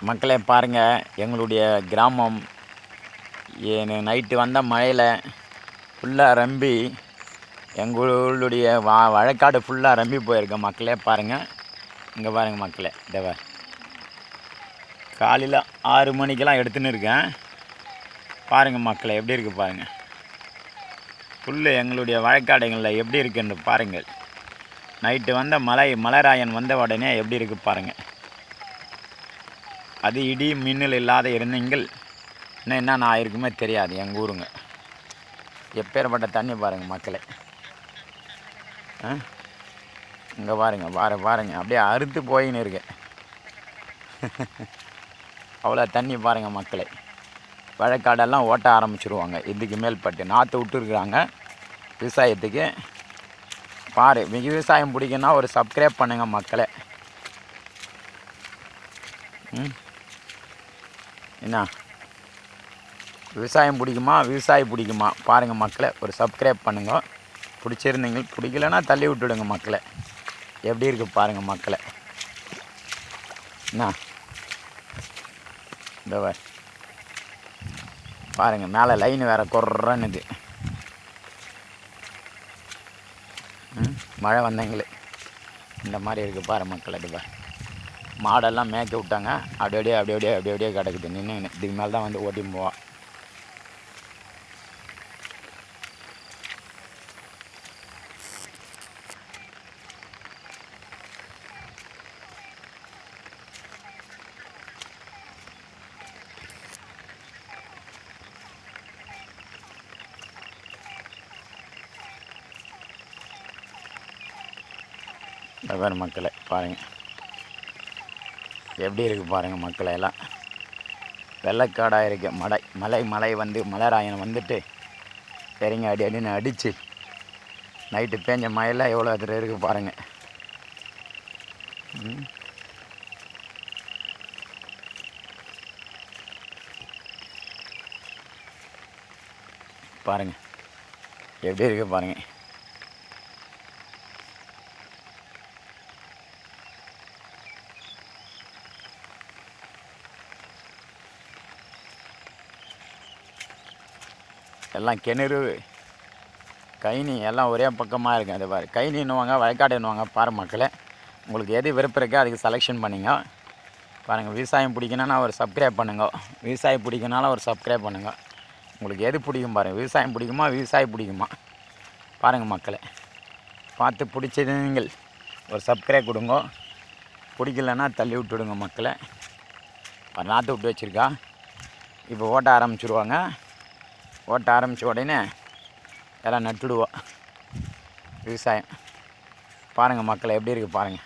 மக்களே பாருங்கள், எங்களுடைய கிராமம் நைட்டு வந்த மழையில் ஃபுல்லாக ரம்பி எங்களுடைய வழக்காடு ஃபுல்லாக ரம்பி போயிருக்க மக்களே பாருங்கள். இங்கே பாருங்கள் மக்களே, இந்த காலையில் 6 மணிக்கெல்லாம் எடுத்துன்னு இருக்கேன். பாருங்கள் மக்களே எப்படி இருக்குது பாருங்கள். ஃபுல்லு எங்களுடைய வழக்காடுகளில் எப்படி இருக்குன்னு பாருங்கள். நைட்டு வந்த மலைராயன் வந்த உடனே எப்படி இருக்குது பாருங்கள். அது இடி மின்னல் இல்லாத இருந்தீங்கள் இன்னும் என்னென்ன ஆயிருக்குமே தெரியாது. எங்கள் ஊருங்க எப்பேற்பட்ட தண்ணி பாருங்கள் மக்களே. இங்கே பாருங்கள் அப்படியே அறுத்து போயின்னு இருக்கு. அவ்வளோ தண்ணி பாருங்கள் மக்களே. வழக்காடெல்லாம் ஓட்ட ஆரம்பிச்சிருவாங்க. இதுக்கு மேல்பட்டு நாற்று விட்டுருக்குறாங்க விவசாயத்துக்கு. விவசாயம் பிடிக்குன்னா ஒரு சப்ஸ்கிரைப் பண்ணுங்கள் மக்களே. என்ன விவசாயம் பிடிக்குமா பாருங்கள் மக்களே. ஒரு சப்ஸ்கிரைப் பண்ணுங்க. பிடிச்சிருந்தீங்க, பிடிக்கலன்னா தள்ளி விட்டுடுங்க மக்களே. எப்படி இருக்குது பாருங்கள் மக்களே. என்ன இந்த பாருங்கள் மேலே லைன் வேறு கொர்றன்னுது. மழை வந்தங்களே இந்த மாதிரி இருக்குது பாரு மக்களே. இது மாடெல்லாம் மேய்க்க விட்டாங்க. அப்படியே கிடக்குது நின்று. இதுக்கு மேலே தான் வந்து ஓட்டி போவான். வேறு மக்களை பாருங்கள் எப்படி இருக்குது பாருங்கள் மக்களை. எல்லாம் வெள்ளக்காடாக இருக்குது. மழை வந்து மலைராயன் வந்துட்டு சரிங்க அடின்னு அடித்து நைட்டு பேஞ்ச மழையில் எவ்வளோ இடத்துல இருக்குது பாருங்கள். பாருங்கள் எப்படி இருக்குது பாருங்கள். எல்லாம் கிணறு கைனி எல்லாம் ஒரே பக்கமாக இருக்குது. அது பாரு கைனின்னுவாங்க, வழக்காடுன்னுவாங்க. பாரு மக்களே, உங்களுக்கு எது விருப்பம் இருக்கோ அதுக்கு செலெக்ஷன் பண்ணிங்க. பாருங்கள் விவசாயம் பிடிக்கணுன்னா ஒரு சப்ஸ்கிரைப் பண்ணுங்க. விவசாயம் பிடிக்கனால ஒரு சப்ஸ்கிரைப் பண்ணுங்க. உங்களுக்கு எது பிடிக்கும் பாருங்கள். விவசாயம் பிடிக்குமா பாருங்கள் மக்களே. பார்த்து பிடிச்சது நீங்கள் ஒரு சப்ஸ்கிரைப் கொடுங்க. பிடிக்கலன்னா தள்ளி விட்டுடுங்க மக்களே. நாற்று விட்டு வச்சுருக்கா. இப்போ ஓட்ட ஆரம்பிச்சிடுவாங்க. ஓட்ட ஆரம்பித்த உடனே எல்லாம் நட்டுடுவோம் விவசாயம். பாருங்கள் மக்களை எப்படி இருக்குது பாருங்கள்.